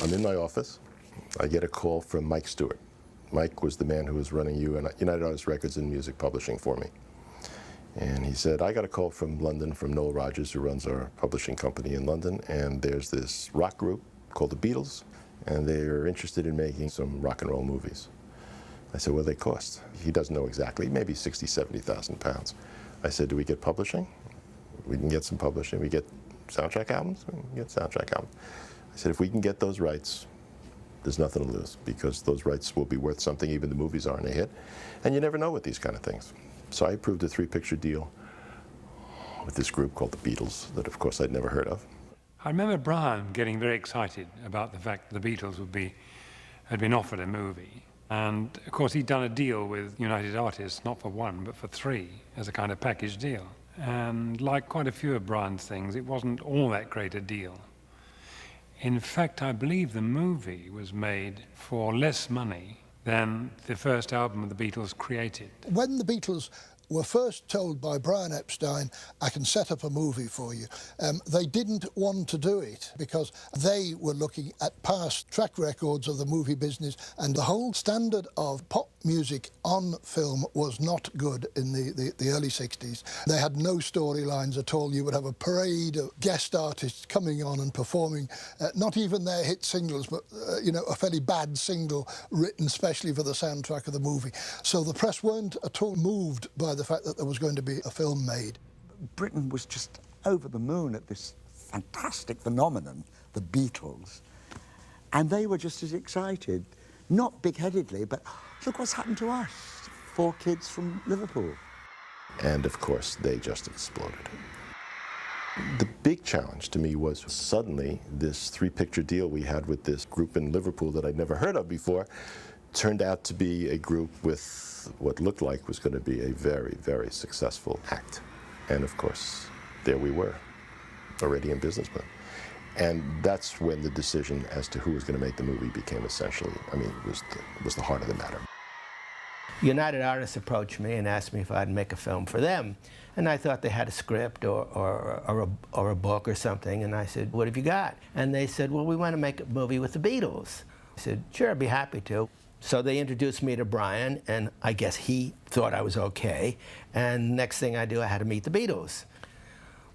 I'm in my office. I get a call from Mike Stewart. Mike was the man who was running United Artists Records and Music Publishing for me. And he said, I got a call from London from Noel Rogers, who runs our publishing company in London, and there's this rock group called the Beatles, and they're interested in making some rock and roll movies. I said, what do they cost? He doesn't know exactly, maybe 60, 70,000 pounds. I said, do we get publishing? We can get some publishing. We get soundtrack albums? We can get soundtrack albums. I said, if we can get those rights, there's nothing to lose, because those rights will be worth something, even the movies aren't a hit. And you never know with these kind of things. So I approved a 3-picture deal with this group called the Beatles, that of course I'd never heard of. I remember Brian getting very excited about the fact that the Beatles had been offered a movie. And of course he'd done a deal with United Artists, not for 1, but for 3, as a kind of package deal. And like quite a few of Brian's things, it wasn't all that great a deal. In fact, I believe the movie was made for less money than the first album of the Beatles created. When the Beatles were first told by Brian Epstein, I can set up a movie for you, they didn't want to do it because they were looking at past track records of the movie business, and the whole standard of pop music on film was not good in the early 60s. They had no storylines at all. You would have a parade of guest artists coming on and performing, not even their hit singles, but you know, a fairly bad single written specially for the soundtrack of the movie. So the press weren't at all moved by the fact that there was going to be a film made. Britain was just over the moon at this fantastic phenomenon, the Beatles, and they were just as excited, not big-headedly, but look what's happened to us, 4 kids from Liverpool. And of course, they just exploded. The big challenge to me was suddenly this 3-picture deal we had with this group in Liverpool that I'd never heard of before turned out to be a group with what looked like was going to be a very, very successful act. And of course, there we were, already in business with them. And that's when the decision as to who was going to make the movie became essentially, I mean, was the heart of the matter. United Artists approached me and asked me if I'd make a film for them. And I thought they had a script or a book or something. And I said, what have you got? And they said, well, we want to make a movie with the Beatles. I said, sure, I'd be happy to. So they introduced me to Brian, and I guess he thought I was okay. And next thing I do, I had to meet the Beatles.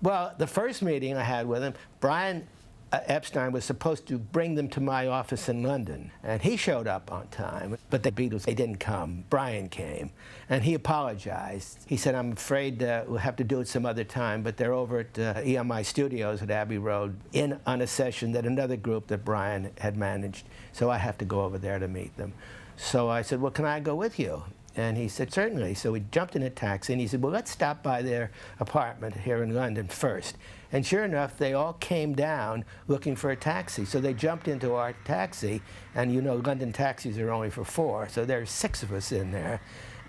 Well, the first meeting I had with him, Brian Epstein was supposed to bring them to my office in London, and he showed up on time, but the Beatles, they didn't come. Brian came, and he apologized. He said, I'm afraid we'll have to do it some other time, but they're over at EMI Studios at Abbey Road in on a session that another group that Brian had managed, so I have to go over there to meet them. So I said, well, can I go with you? And he said, certainly. So we jumped in a taxi, and he said, well, let's stop by their apartment here in London first. And sure enough, they all came down looking for a taxi. So they jumped into our taxi, and you know London taxis are only for 4, so there's 6 of us in there.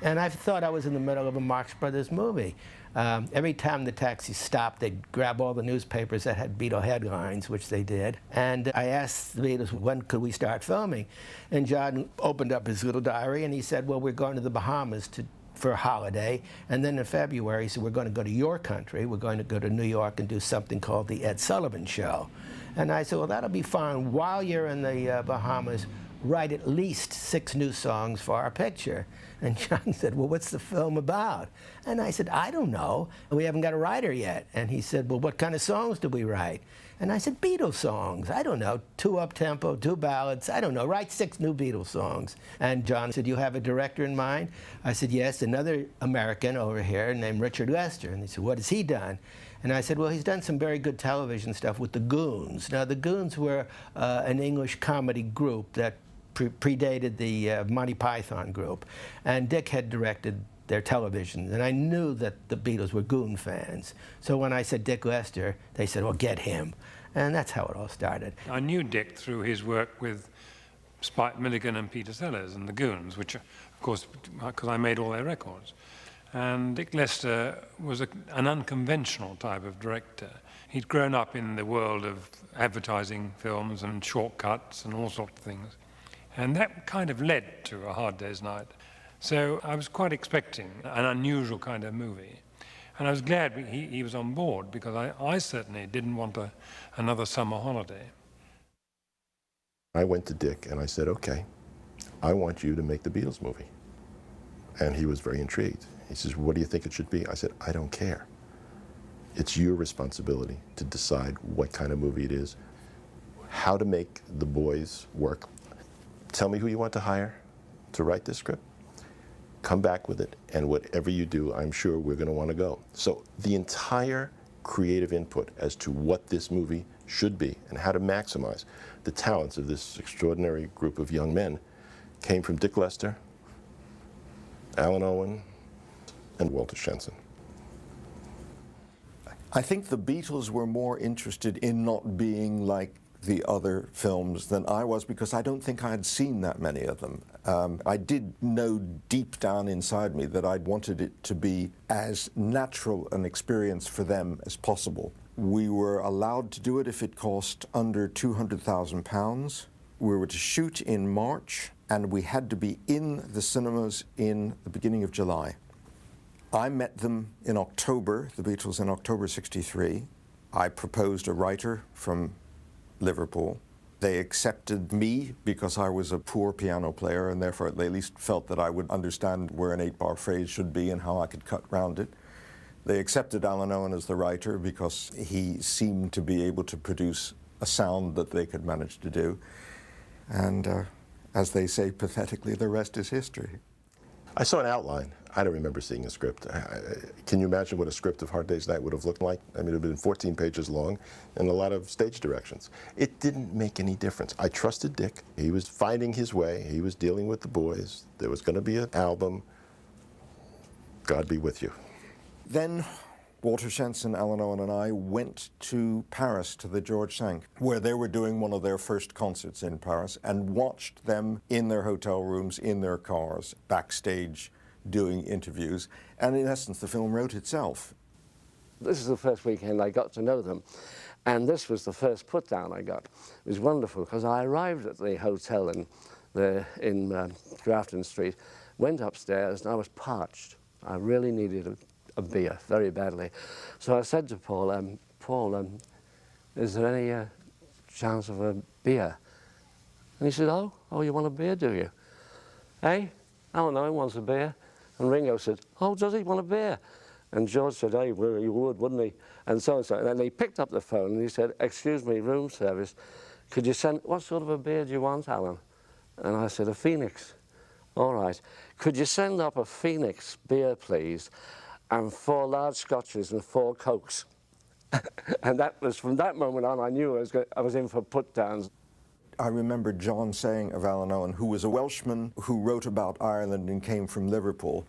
And I thought I was in the middle of a Marx Brothers movie. Every time the taxi stopped, they'd grab all the newspapers that had Beatle headlines, which they did. And I asked the Beatles, when could we start filming? And John opened up his little diary, and he said, well, we're going to the Bahamas for a holiday. And then in February, he said, we're going to go to your country. We're going to go to New York and do something called the Ed Sullivan Show. And I said, well, that'll be fine. While you're in the Bahamas, write at least 6 new songs for our picture. And John said, well, what's the film about? And I said, I don't know. We haven't got a writer yet. And he said, well, what kind of songs do we write? And I said, Beatles songs. I don't know, 2 up-tempo, 2 ballads. I don't know, write 6 new Beatles songs. And John said, you have a director in mind? I said, yes, another American over here named Richard Lester. And he said, what has he done? And I said, well, he's done some very good television stuff with the Goons. Now, the Goons were an English comedy group that predated the Monty Python group. And Dick had directed their television, and I knew that the Beatles were Goon fans. So when I said Dick Lester, they said, well, get him. And that's how it all started. I knew Dick through his work with Spike Milligan and Peter Sellers and the Goons, which, of course, because I made all their records. And Dick Lester was an unconventional type of director. He'd grown up in the world of advertising films and shortcuts and all sorts of things. And that kind of led to A Hard Day's Night. So I was quite expecting an unusual kind of movie. And I was glad he was on board, because I certainly didn't want another summer holiday. I went to Dick and I said, okay, I want you to make the Beatles movie. And he was very intrigued. He says, what do you think it should be? I said, I don't care. It's your responsibility to decide what kind of movie it is, how to make the boys work. Tell me who you want to hire to write this script. Come back with it, and whatever you do, I'm sure we're going to want to go. So the entire creative input as to what this movie should be and how to maximize the talents of this extraordinary group of young men came from Dick Lester, Alan Owen, and Walter Shenson. I think the Beatles were more interested in not being like the other films than I was, because I don't think I had seen that many of them. I did know deep down inside me that I'd wanted it to be as natural an experience for them as possible. We were allowed to do it if it cost under £200,000. We were to shoot in March, and we had to be in the cinemas in the beginning of July. I met them in October, the Beatles in October '63. I proposed a writer from Liverpool. They accepted me because I was a poor piano player, and therefore they at least felt that I would understand where an 8-bar phrase should be and how I could cut round it. They accepted Alan Owen as the writer because he seemed to be able to produce a sound that they could manage to do. And as they say pathetically, the rest is history. I saw an outline. I don't remember seeing a script. Can you imagine what a script of Hard Day's Night would have looked like? I mean, it would have been 14 pages long and a lot of stage directions. It didn't make any difference. I trusted Dick. He was finding his way. He was dealing with the boys. There was going to be an album. God be with you. Then Walter Shenson, Alan Owen, and I went to Paris to the George V, where they were doing one of their first concerts in Paris, and watched them in their hotel rooms, in their cars, backstage, doing interviews. And in essence, the film wrote itself. This is the first weekend I got to know them, and this was the first put down I got. It was wonderful, because I arrived at the hotel in Grafton Street, went upstairs, and I was parched. I really needed a beer very badly. So I said to Paul, Paul, is there any chance of a beer? And he said, oh, you want a beer, do you? Hey, Alan Owen wants a beer. And Ringo said, oh, does he want a beer? And George said, hey, well, he would, wouldn't he? And so and so. And then he picked up the phone and he said, excuse me, room service, could you send, what sort of a beer do you want, Alan? And I said, a Phoenix. All right. Could you send up a Phoenix beer, please? And 4 large scotches and 4 cokes. And that was, from that moment on, I knew I was in for put-downs. I remember John saying of Alan Owen, who was a Welshman who wrote about Ireland and came from Liverpool,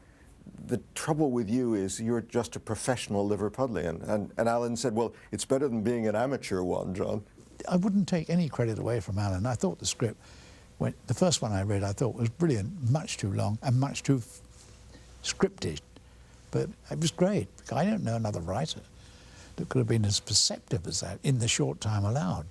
the trouble with you is you're just a professional Liverpudlian. And Alan said, well, it's better than being an amateur one, John. I wouldn't take any credit away from Alan. I thought the script, the first one I read, I thought was brilliant, much too long and much too scripted. But it was great. I don't know another writer that could have been as perceptive as that in the short time allowed.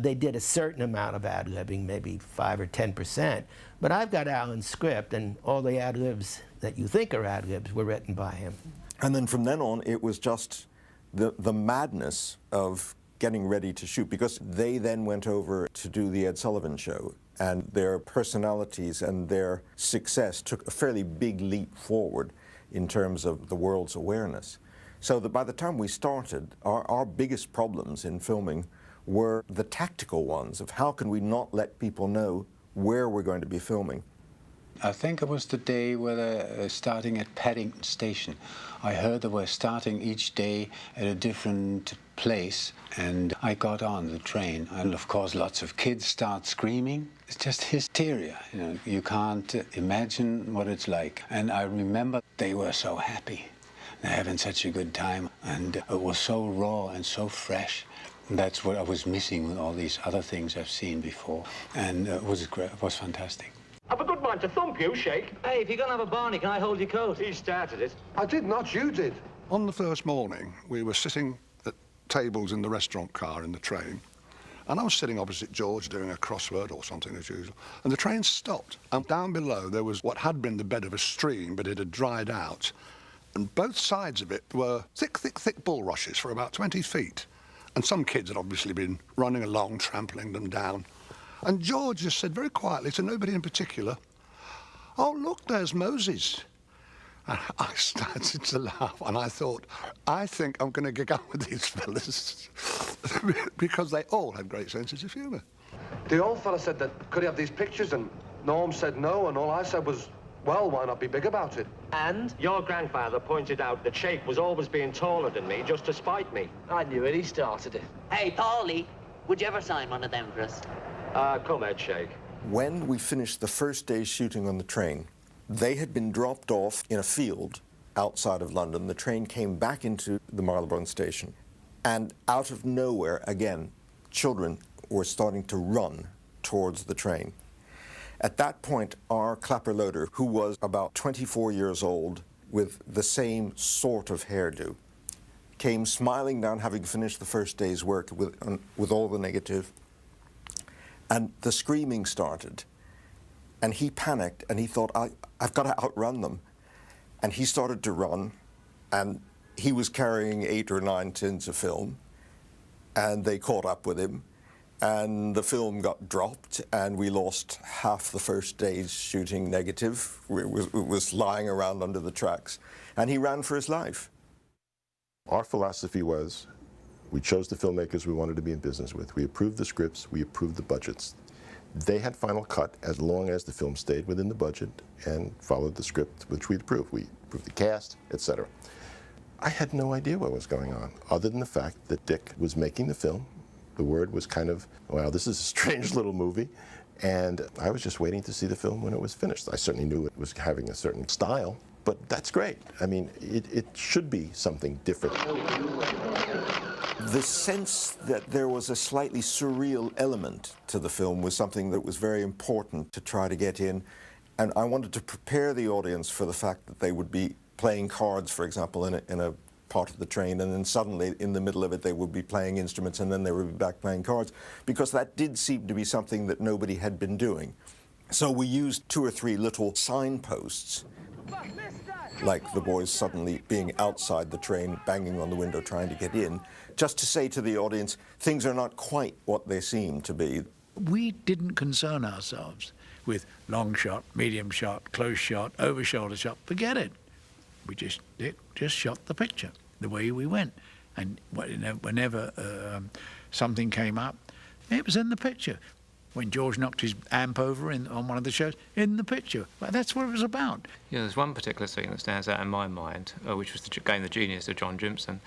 They did a certain amount of ad-libbing, maybe 5 or 10%, but I've got Alan's script, and all the ad-libs that you think are ad-libs were written by him. And then from then on, it was just the madness of getting ready to shoot, because they then went over to do the Ed Sullivan Show, and their personalities and their success took a fairly big leap forward in terms of the world's awareness. So that by the time we started, our biggest problems in filming were the tactical ones of how can we not let people know where we're going to be filming. I think it was the day where they're starting at Paddington Station. I heard they were starting each day at a different place, and I got on the train, and of course lots of kids start screaming. It's just hysteria, you know. You can't imagine what it's like. And I remember they were so happy. They're having such a good time, and it was so raw and so fresh. That's what I was missing with all these other things I've seen before, and it was great. It was fantastic. I've a good mind to thump you, Shake. Hey, if you're going to have a barney, can I hold your coat? He started it. I did not, you did. On the first morning, we were sitting at tables in the restaurant car in the train, and I was sitting opposite George doing a crossword or something as usual, and the train stopped, and down below there was what had been the bed of a stream, but it had dried out, and both sides of it were thick bulrushes for about 20 feet. And some kids had obviously been running along, trampling them down. And George just said very quietly to nobody in particular, "Oh, look, there's Moses." And I started to laugh, and I thought, I think I'm going to get on with these fellas because they all had great senses of humour. The old fella said that could he have these pictures, and Norm said no, and all I said was, well, why not be big about it? And? Your grandfather pointed out that Sheikh was always being taller than me just to spite me. I knew it, he started it. Hey, Paulie, would you ever sign one of them for us? Come ahead, Sheikh. When we finished the first day's shooting on the train, they had been dropped off in a field outside of London. The train came back into the Marylebone station, and out of nowhere, again, children were starting to run towards the train. At that point, our clapper loader, who was about 24 years old with the same sort of hairdo, came smiling down, having finished the first day's work with all the negative, and the screaming started. And he panicked, and he thought, I've got to outrun them. And he started to run, and he was carrying 8 or 9 tins of film, and they caught up with him, and the film got dropped, and we lost half the first day's shooting negative. It was lying around under the tracks, and he ran for his life. Our philosophy was, we chose the filmmakers we wanted to be in business with. We approved the scripts, we approved the budgets. They had final cut as long as the film stayed within the budget and followed the script which we'd approved. We approved the cast, etc. I had no idea what was going on, other than the fact that Dick was making the film. The word was kind of, wow, this is a strange little movie. And I was just waiting to see the film when it was finished. I certainly knew it was having a certain style, but that's great. I mean, it should be something different. The sense that there was a slightly surreal element to the film was something that was very important to try to get in. And I wanted to prepare the audience for the fact that they would be playing cards, for example, in a part of the train, and then suddenly in the middle of it they would be playing instruments, and then they would be back playing cards, because that did seem to be something that nobody had been doing. So we used 2 or 3 little signposts, like the boys suddenly being outside the train, banging on the window, trying to get in, just to say to the audience, things are not quite what they seem to be. We didn't concern ourselves with long shot, medium shot, close shot, over shoulder shot. Forget it. We just shot the picture the way we went. And whenever something came up, it was in the picture. When George knocked his amp over on one of the shows, in the picture. But that's what it was about. Yeah, there's one particular scene that stands out in my mind, which was again the genius of John Jimson,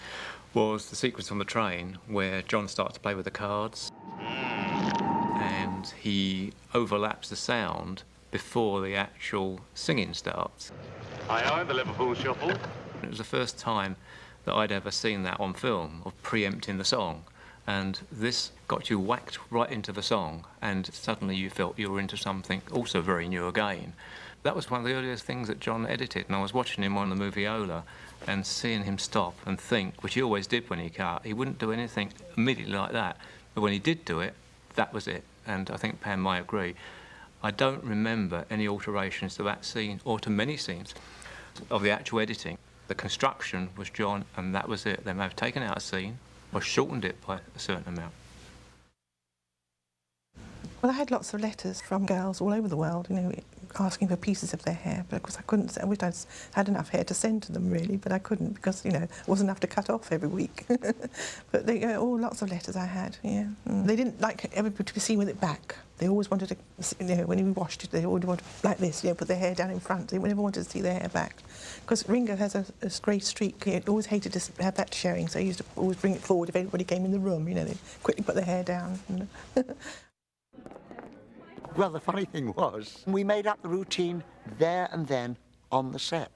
was the sequence on the train where John starts to play with the cards and he overlaps the sound before the actual singing starts. Aye, the Liverpool shuffle. It was the first time that I'd ever seen that on film, of preempting the song. And this got you whacked right into the song, and suddenly you felt you were into something also very new again. That was one of the earliest things that John edited, and I was watching him on the movie Ola and seeing him stop and think, which he always did when he cut. He wouldn't do anything immediately like that, but when he did do it, that was it. And I think Pam might agree. I don't remember any alterations to that scene, or to many scenes, of the actual editing. The construction was John, and that was it. They may have taken out a scene, or shortened it by a certain amount. Well, I had lots of letters from girls all over the world, you know, asking for pieces of their hair, but of course I couldn't. I wish I'd had enough hair to send to them, really, but I couldn't because, you know, it wasn't enough to cut off every week. But they, lots of letters I had, yeah. They didn't like everybody to be seen with it back. They always wanted to, you know, when we washed it, they always wanted, like this, you know, put their hair down in front. They never wanted to see their hair back. Because Ringo has a grey streak. He always hated to have that showing, so he used to always bring it forward if anybody came in the room, you know, they'd quickly put their hair down. Well, the funny thing was, we made up the routine there and then on the set.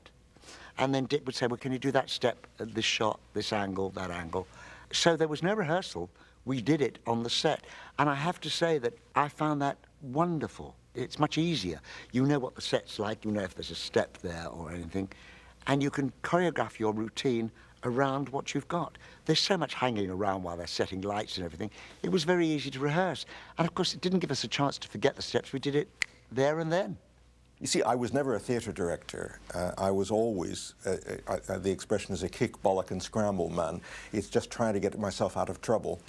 And then Dick would say, well, can you do that step, this shot, this angle, that angle? So there was no rehearsal. We did it on the set. And I have to say that I found that wonderful. It's much easier. You know what the set's like, you know if there's a step there or anything, and you can choreograph your routine around what you've got. There's so much hanging around while they're setting lights and everything. It was very easy to rehearse. And of course, it didn't give us a chance to forget the steps. We did it there and then. You see, I was never a theatre director. I was always, the expression is a kick, bollock and scramble man. It's just trying to get myself out of trouble.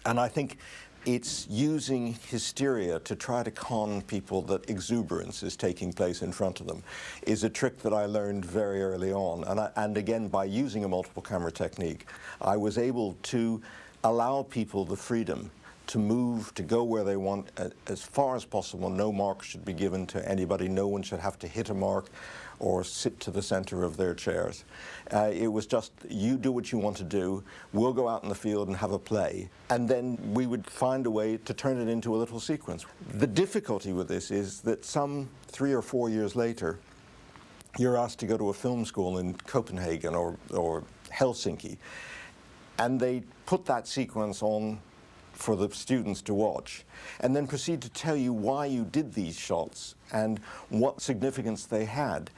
And I think It's using hysteria to try to con people that exuberance is taking place in front of them is a trick that I learned very early on. And again, by using a multiple camera technique, I was able to allow people the freedom to move, to go where they want as far as possible. No mark should be given to anybody. No one should have to hit a mark or sit to the center of their chairs. It was just, you do what you want to do, we'll go out in the field and have a play, and then we would find a way to turn it into a little sequence. The difficulty with this is that some 3 or 4 years later, you're asked to go to a film school in Copenhagen or Helsinki, and they put that sequence on for the students to watch, and then proceed to tell you why you did these shots and what significance they had.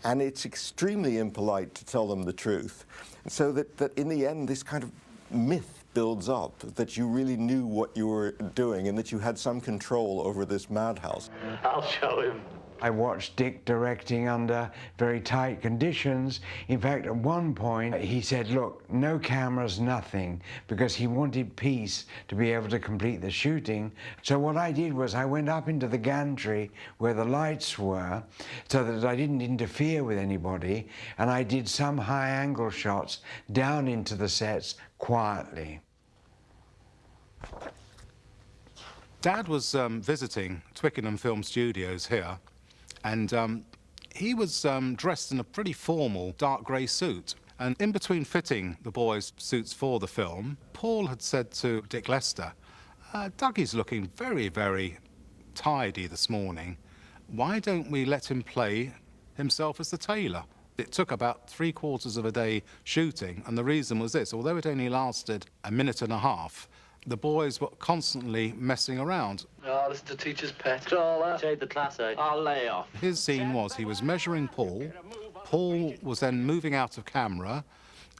And it's extremely impolite to tell them the truth. So that in the end, this kind of myth builds up, that you really knew what you were doing and that you had some control over this madhouse. I'll show him. I watched Dick directing under very tight conditions. In fact, at one point, he said, look, no cameras, nothing, because he wanted peace to be able to complete the shooting. So what I did was I went up into the gantry where the lights were so that I didn't interfere with anybody, and I did some high-angle shots down into the sets quietly. Dad was visiting Twickenham Film Studios here, and he was dressed in a pretty formal dark grey suit. And in between fitting the boys' suits for the film, Paul had said to Dick Lester, Dougie's looking very, very tidy this morning. Why don't we let him play himself as the tailor? It took about 3/4 of a day shooting, and the reason was this: although it only lasted a minute and a half, the boys were constantly messing around. Oh, this is the teacher's pet. Trawler. Shade the class, eh? I'll lay off. His scene was he was measuring Paul. Paul was then moving out of camera,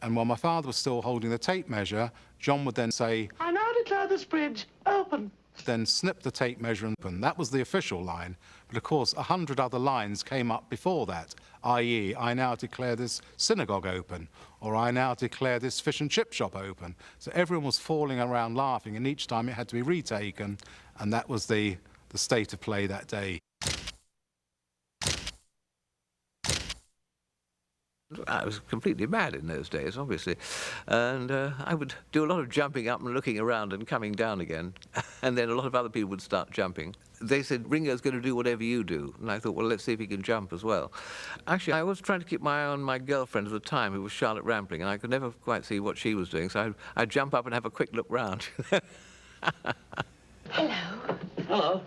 and while my father was still holding the tape measure, John would then say, I now declare this bridge open. then snip the tape measure and open. That was the official line. But of course, 100 other lines came up before that, i.e., I now declare this synagogue open, or I now declare this fish and chip shop open. So everyone was falling around laughing, and each time it had to be retaken, and that was the state of play that day. I was completely mad in those days, obviously, and I would do a lot of jumping up and looking around and coming down again, and then a lot of other people would start jumping. They said, Ringo's going to do whatever you do, and I thought, well, let's see if he can jump as well. Actually, I was trying to keep my eye on my girlfriend at the time, who was Charlotte Rampling, and I could never quite see what she was doing, so I'd jump up and have a quick look round. Hello. Hello.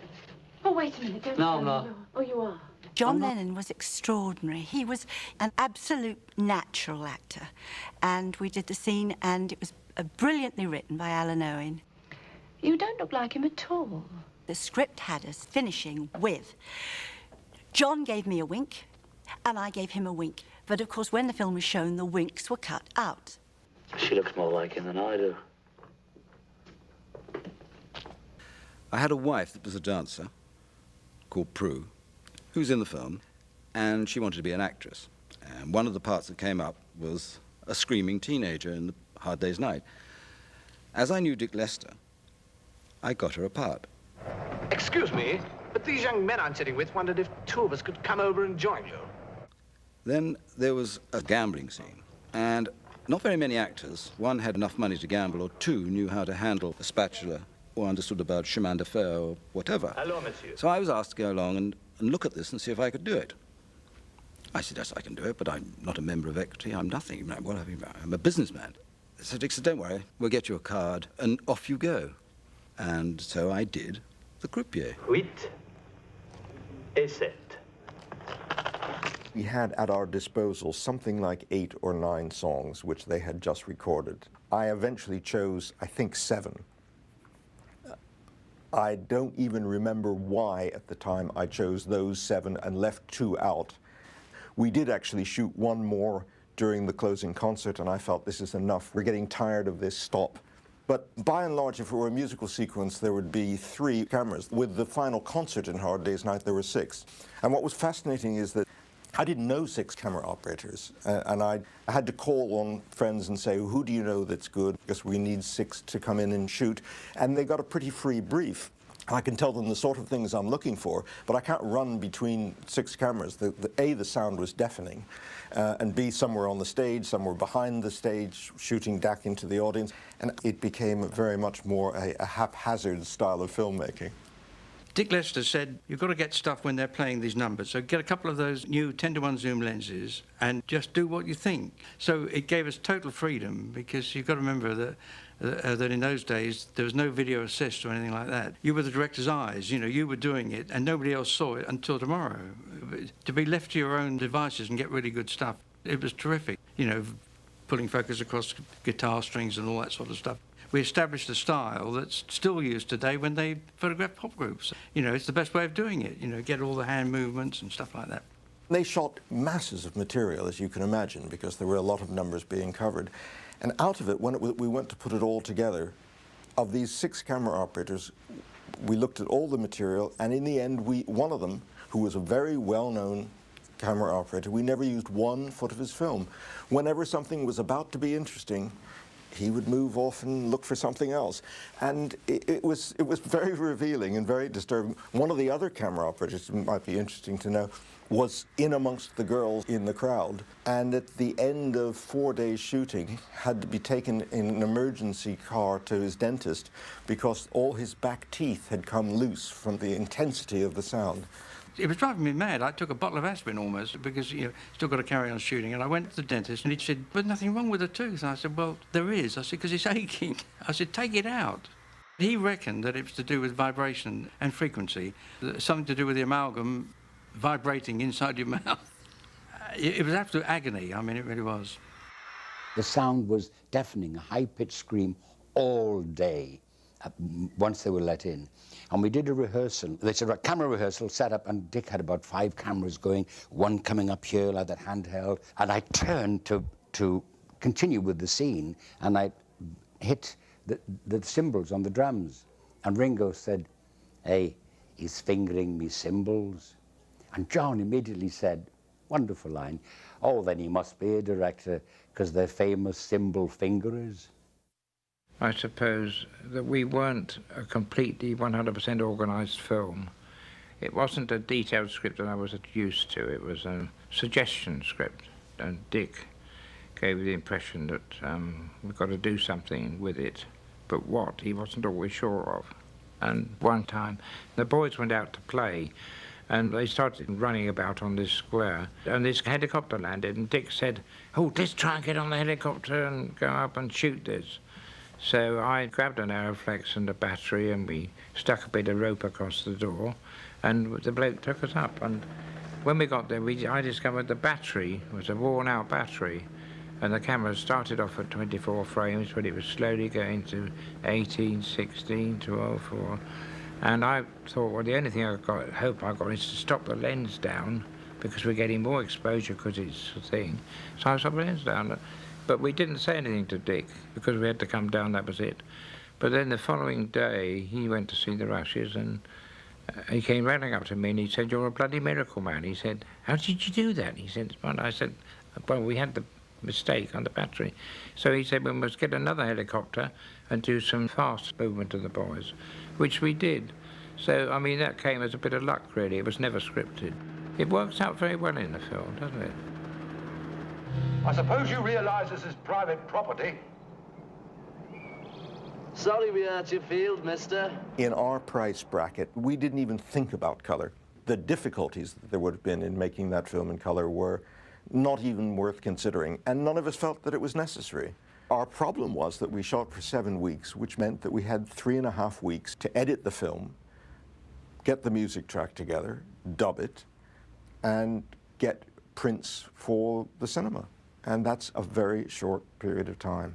Oh, wait a minute. No, I'm not. Oh, you are. John Lennon was extraordinary. He was an absolute natural actor. And we did the scene, and it was brilliantly written by Alan Owen. You don't look like him at all. The script had us finishing with, John gave me a wink, and I gave him a wink. But, of course, when the film was shown, the winks were cut out. She looks more like him than I do. I had a wife that was a dancer called Prue, who's in the film, and she wanted to be an actress. And one of the parts that came up was a screaming teenager in the Hard Day's Night. As I knew Dick Lester, I got her a part. Excuse me, but these young men I'm sitting with wondered if two of us could come over and join you. Then there was a gambling scene, and not very many actors, one had enough money to gamble, or two knew how to handle a spatula, or understood about chemin de fer, or whatever. Hello, monsieur. So I was asked to go along and look at this and see if I could do it. I said, yes, I can do it, but I'm not a member of equity, I'm nothing. What have you, I'm a businessman. So Dick said, don't worry, we'll get you a card, and off you go. And so I did the croupier. Huit et sept. We had at our disposal something like 8 or 9 songs which they had just recorded. I eventually chose, I think, 7. I don't even remember why at the time I chose those 7 and left 2 out. We did actually shoot 1 more during the closing concert, and I felt this is enough. We're getting tired of this, stop. But by and large, if it were a musical sequence, there would be 3 cameras. With the final concert in Hard Day's Night, there were 6. And what was fascinating is that I didn't know 6 camera operators, and I had to call on friends and say, who do you know that's good? Because we need 6 to come in and shoot. And they got a pretty free brief. I can tell them the sort of things I'm looking for, but I can't run between 6 cameras. A, the sound was deafening, and B, somewhere on the stage, somewhere behind the stage, shooting back into the audience. And it became very much more a haphazard style of filmmaking. Dick Lester said, you've got to get stuff when they're playing these numbers. So get a couple of those new 10-to-1 zoom lenses and just do what you think. So it gave us total freedom, because you've got to remember that in those days, there was no video assist or anything like that. You were the director's eyes, you know, you were doing it, and nobody else saw it until tomorrow. To be left to your own devices and get really good stuff, it was terrific. You know, pulling focus across guitar strings and all that sort of stuff. We established a style that's still used today when they photograph pop groups. You know, it's the best way of doing it, you know, get all the hand movements and stuff like that. They shot masses of material, as you can imagine, because there were a lot of numbers being covered. And out of it, when we went to put it all together, of these 6 camera operators, we looked at all the material, and in the end, one of them, who was a very well-known camera operator, we never used 1 foot of his film. Whenever something was about to be interesting, he would move off and look for something else. And it was very revealing and very disturbing. One of the other camera operators, it might be interesting to know, was in amongst the girls in the crowd, and at the end of 4 days shooting had to be taken in an emergency car to his dentist because all his back teeth had come loose from the intensity of the sound. It was driving me mad. I took a bottle of aspirin almost, because, you know, still got to carry on shooting. And I went to the dentist, and he said, "There's nothing wrong with the tooth." And I said, "Well, there is." I said, "Because it's aching." I said, "Take it out." He reckoned that it was to do with vibration and frequency, something to do with the amalgam vibrating inside your mouth. It was absolute agony. I mean, it really was. The sound was deafening, a high-pitched scream all day, once they were let in. And we did a rehearsal. They said, right, camera rehearsal, set up, and Dick had about 5 cameras going, one coming up here like that handheld. And I turned to continue with the scene, and I hit the cymbals on the drums. And Ringo said, "Hey, he's fingering me cymbals." And John immediately said, wonderful line, "Oh, then he must be a director, because they're famous cymbal fingerers." I suppose that we weren't a completely 100% organised film. It wasn't a detailed script that I was used to. It was a suggestion script, and Dick gave me the impression that we've got to do something with it, but what, he wasn't always sure of. And one time, the boys went out to play, and they started running about on this square, and this helicopter landed, and Dick said, "Oh, let's try and get on the helicopter and go up and shoot this." So I grabbed an Aeroflex and a battery, and we stuck a bit of rope across the door, and the bloke took us up. And when we got there, I discovered the battery was a worn-out battery, and the camera started off at 24 frames, but it was slowly going to 18, 16, 12, 4. And I thought, well, the only thing hope I got is to stop the lens down, because we're getting more exposure because it's a thing. So I stopped the lens down. But we didn't say anything to Dick, because we had to come down, that was it. But then the following day, he went to see the Rushes, and he came running up to me, and he said, "You're a bloody miracle, man." He said, "How did you do that?" He said, well, I said, "Well, we had the mistake on the battery." So he said, "We must get another helicopter and do some fast movement of the boys," which we did. So, I mean, that came as a bit of luck, really. It was never scripted. It works out very well in the film, doesn't it? I suppose you realise this is private property. Sorry we hurt your field, mister. In our price bracket, we didn't even think about colour. The difficulties that there would have been in making that film in colour were not even worth considering, and none of us felt that it was necessary. Our problem was that we shot for 7 weeks, which meant that we had 3.5 weeks to edit the film, get the music track together, dub it, and get prints for the cinema. And that's a very short period of time.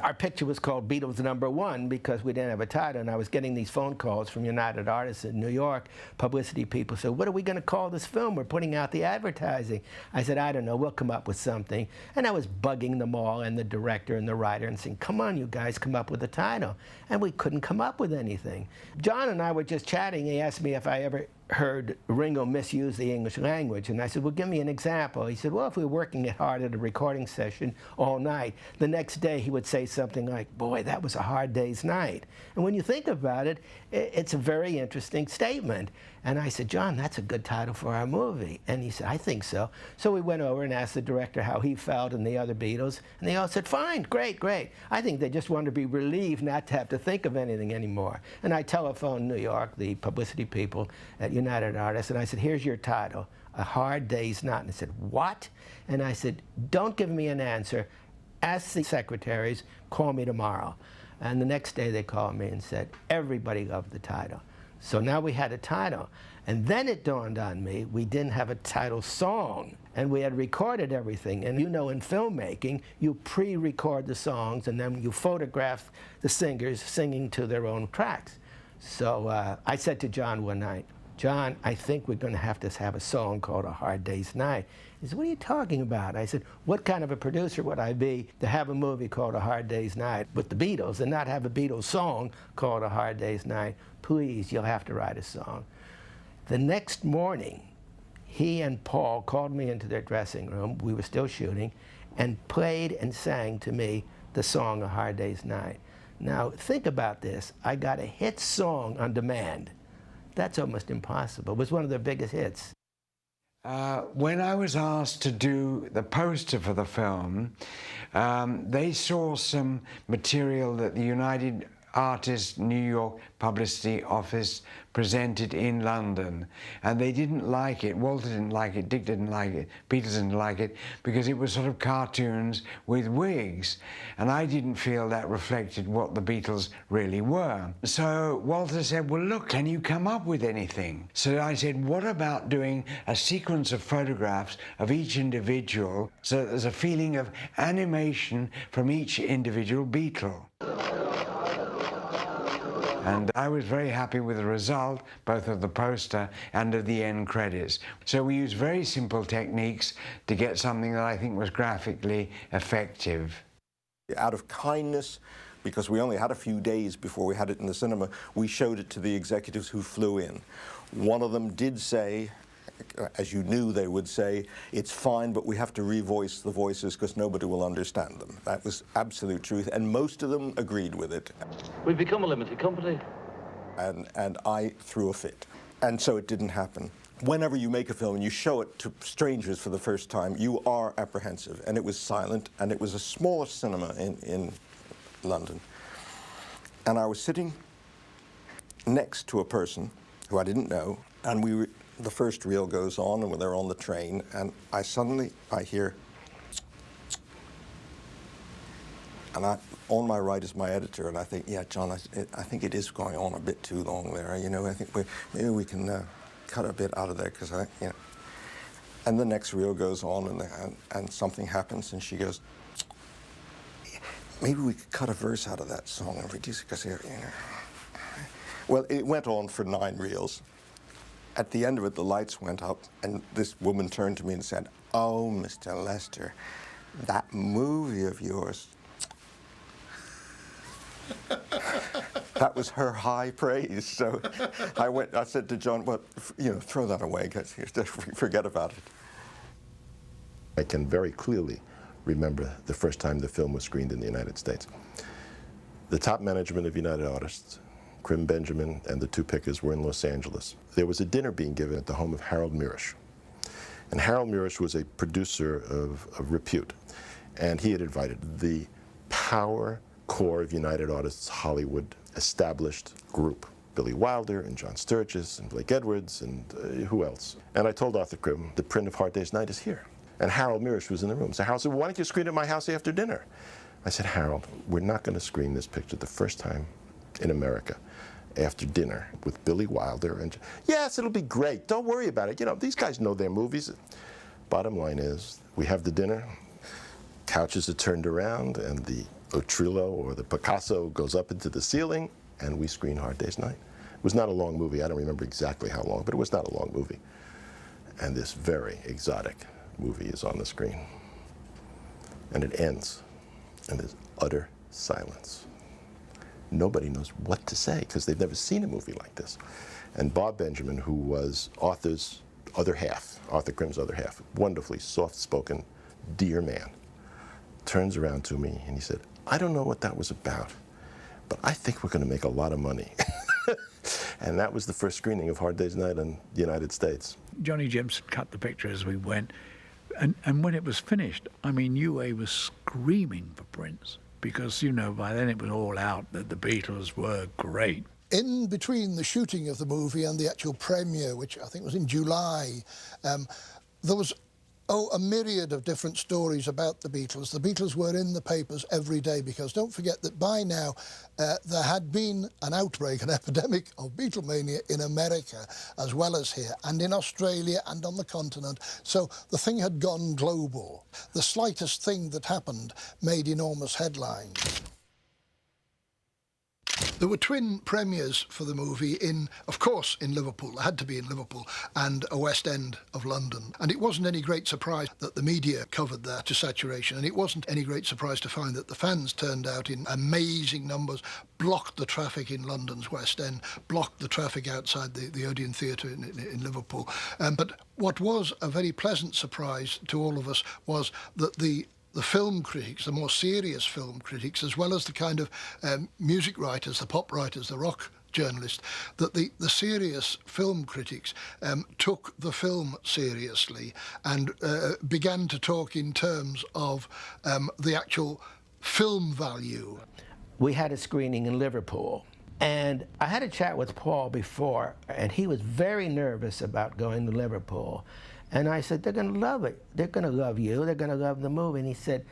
Our picture was called Beatles #1 because we didn't have a title, and I was getting these phone calls from United Artists in New York, publicity people said, "What are we going to call this film? We're putting out the advertising." I said, "I don't know, we'll come up with something." And I was bugging them all, and the director and the writer, and saying, "Come on, you guys, come up with a title." And we couldn't come up with anything. John and I were just chatting. He asked me if I ever heard Ringo misuse the English language, and I said, well, give me an example. He said, well, if we were working it hard at a recording session all night, the next day he would say something like, boy, that was a hard day's night. And when you think about it, it's a very interesting statement. And I said, John, that's a good title for our movie. And he said, I think so. So we went over and asked the director how he felt and the other Beatles, and they all said, fine, great, great. I think they just wanted to be relieved not to have to think of anything anymore. And I telephoned New York, the publicity people at United Artists, and I said, here's your title, A Hard Day's Night. And they said, what? And I said, don't give me an answer. Ask the secretaries, call me tomorrow. And the next day they called me and said, everybody loved the title. So now we had a title. And then it dawned on me, we didn't have a title song. And we had recorded everything. And you know, in filmmaking, you pre-record the songs and then you photograph the singers singing to their own tracks. So I said to John one night, John, I think we're going to have a song called A Hard Day's Night. He said, what are you talking about? I said, what kind of a producer would I be to have a movie called A Hard Day's Night with the Beatles and not have a Beatles song called A Hard Day's Night? Please, you'll have to write a song. The next morning, he and Paul called me into their dressing room, we were still shooting, and played and sang to me the song A Hard Day's Night. Now, think about this. I got a hit song on demand. That's almost impossible. It was one of their biggest hits. When I was asked to do the poster for the film, they saw some material that the United Artists New York Publicity Office presented in London, and they didn't like it. Walter didn't like it, Dick didn't like it, Peter didn't like it, because it was sort of cartoons with wigs, and I didn't feel that reflected what the Beatles really were. So Walter said, well, look, can you come up with anything? So I said, what about doing a sequence of photographs of each individual so that there's a feeling of animation from each individual Beatle? And I was very happy with the result, both of the poster and of the end credits. So we used very simple techniques to get something that I think was graphically effective. Out of kindness, because we only had a few days before we had it in the cinema, we showed it to the executives who flew in. One of them did say, as you knew they would say, it's fine, but we have to revoice the voices because nobody will understand them. That was absolute truth, and most of them agreed with it. We've become a limited company. And I threw a fit. And so it didn't happen. Whenever you make a film and you show it to strangers for the first time, you are apprehensive. And it was silent, and it was a smaller cinema in London. And I was sitting next to a person who I didn't know, and the first reel goes on, and they're on the train, and I hear, and on my right is my editor, and I think, yeah, John, I think it is going on a bit too long there. You know, I think maybe we can cut a bit out of there, because you know. And the next reel goes on, and something happens, and she goes, maybe we could cut a verse out of that song and reduce it, because, you know. Well, it went on for 9 reels. At the end of it, the lights went up, and this woman turned to me and said, oh, Mr. Lester, that movie of yours. That was her high praise. So I said to John, well, you know, throw that away, guys. Forget about it. I can very clearly remember the first time the film was screened in the United States. The top management of United Artists, Krim Benjamin and the 2 pickers, were in Los Angeles. There was a dinner being given at the home of Harold Mirisch. And Harold Mirisch was a producer of repute. And he had invited the power core of United Artists Hollywood established group. Billy Wilder and John Sturgis and Blake Edwards and who else. And I told Arthur Krim, the print of Hard Day's Night is here. And Harold Mirisch was in the room. So Harold said, well, why don't you screen it at my house after dinner? I said, Harold, we're not going to screen this picture the first time in America after dinner with Billy Wilder. And yes, it'll be great. Don't worry about it. You know, these guys know their movies. Bottom line is, we have the dinner, couches are turned around, and the Otrillo or the Picasso goes up into the ceiling, and we screen Hard Day's Night. It was not a long movie. I don't remember exactly how long, but it was not a long movie. And this very exotic movie is on the screen. And it ends, and there's utter silence. Nobody knows what to say because they've never seen a movie like this. And Bob Benjamin, who was Arthur's other half, Arthur Krim's other half, wonderfully soft-spoken, dear man, turns around to me and he said, I don't know what that was about, but I think we're going to make a lot of money. And that was the first screening of Hard Day's Night in the United States. Johnny James cut the picture as we went, and when it was finished, I mean, UA was screaming for Prince, because, you know, by then it was all out that the Beatles were great. In between the shooting of the movie and the actual premiere, which I think was in July, there was a myriad of different stories about the Beatles. The Beatles were in the papers every day, because don't forget that by now there had been an outbreak, an epidemic of Beatlemania in America as well as here, and in Australia and on the continent. So the thing had gone global. The slightest thing that happened made enormous headlines. There were twin premieres for the movie of course, in Liverpool. It had to be in Liverpool, and a West End of London. And it wasn't any great surprise that the media covered that to saturation, and it wasn't any great surprise to find that the fans turned out in amazing numbers, blocked the traffic in London's West End, blocked the traffic outside the Odeon Theatre in Liverpool. But what was a very pleasant surprise to all of us was that the film critics, the more serious film critics, as well as the kind of music writers, the pop writers, the rock journalists, that the serious film critics took the film seriously and began to talk in terms of the actual film value. We had a screening in Liverpool, and I had a chat with Paul before, and he was very nervous about going to Liverpool. And I said, they're going to love it. They're going to love you. They're going to love the movie. And he said,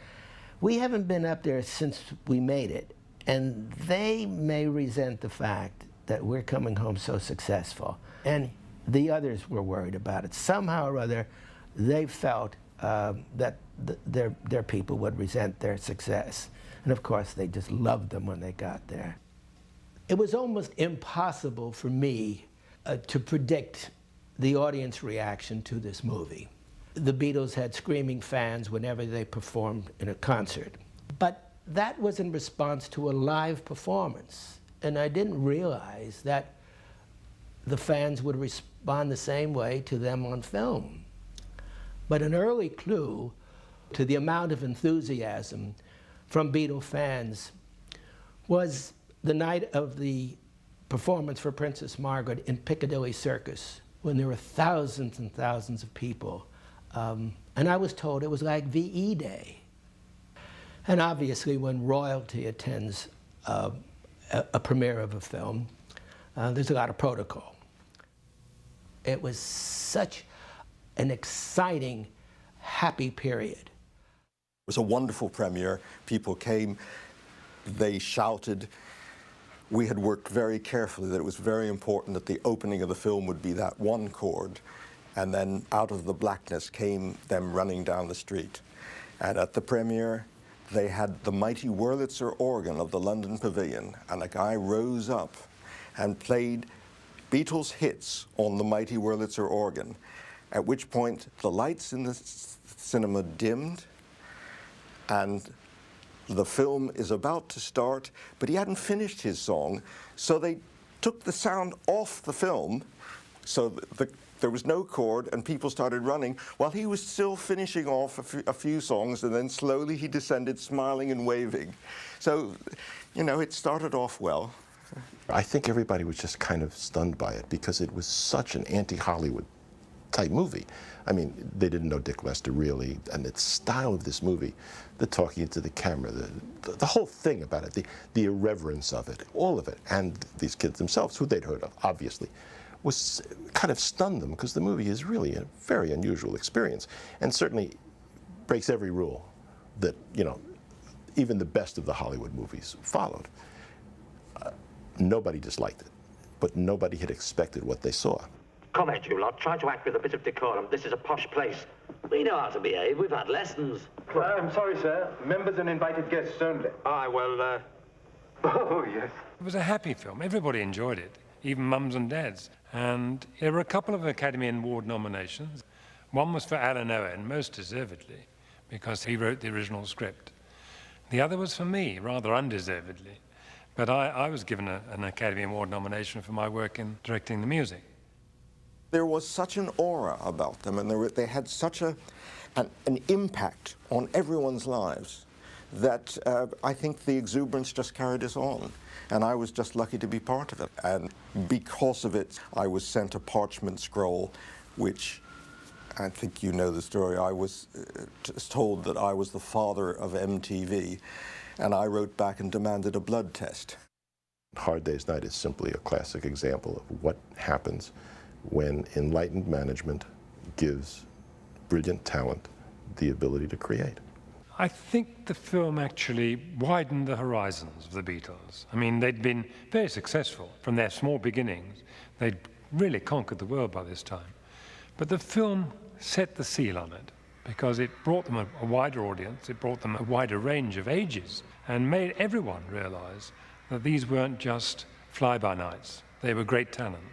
we haven't been up there since we made it, and they may resent the fact that we're coming home so successful. And the others were worried about it. Somehow or other, they felt that their people would resent their success. And of course, they just loved them when they got there. It was almost impossible for me to predict the audience reaction to this movie. The Beatles had screaming fans whenever they performed in a concert. But that was in response to a live performance. And I didn't realize that the fans would respond the same way to them on film. But an early clue to the amount of enthusiasm from Beatle fans was the night of the performance for Princess Margaret in Piccadilly Circus, when there were thousands and thousands of people. And I was told it was like VE Day. And obviously, when royalty attends a premiere of a film, there's a lot of protocol. It was such an exciting, happy period. It was a wonderful premiere. People came, they shouted. We had worked very carefully that it was very important that the opening of the film would be that one chord, and then out of the blackness came them running down the street. And at the premiere, they had the mighty Wurlitzer organ of the London Pavilion, and a guy rose up and played Beatles hits on the mighty Wurlitzer organ, at which point the lights in the cinema dimmed, and the film is about to start, but he hadn't finished his song, so they took the sound off the film, so there was no chord, and people started running while he was still finishing off a few songs, and then slowly he descended, smiling and waving. So, you know, it started off well. I think everybody was just kind of stunned by it, because it was such an anti-Hollywood type movie. I mean, they didn't know Dick Lester really, and the style of this movie, the talking into the camera, the whole thing about it, the irreverence of it, all of it, and these kids themselves, who they'd heard of, obviously, was kind of stunned them, because the movie is really a very unusual experience, and certainly breaks every rule that, you know, even the best of the Hollywood movies followed. Nobody disliked it, but nobody had expected what they saw. Come here, you lot. Try to act with a bit of decorum. This is a posh place. We know how to behave. We've had lessons. I'm sorry, sir. Members and invited guests only. Aye, well, Oh, yes. It was a happy film. Everybody enjoyed it, even mums and dads. And there were a couple of Academy Award nominations. One was for Alan Owen, most deservedly, because he wrote the original script. The other was for me, rather undeservedly, But I was given an Academy Award nomination for my work in directing the music. There was such an aura about them, and they had such an impact on everyone's lives that I think the exuberance just carried us on. And I was just lucky to be part of it. And because of it, I was sent a parchment scroll, which, I think you know the story, I was told that I was the father of MTV, and I wrote back and demanded a blood test. Hard Day's Night is simply a classic example of what happens when enlightened management gives brilliant talent the ability to create. I think the film actually widened the horizons of the Beatles. I mean, they'd been very successful from their small beginnings. They'd really conquered the world by this time. But the film set the seal on it because it brought them a wider audience, it brought them a wider range of ages, and made everyone realize that these weren't just fly-by-nights. They were great talents.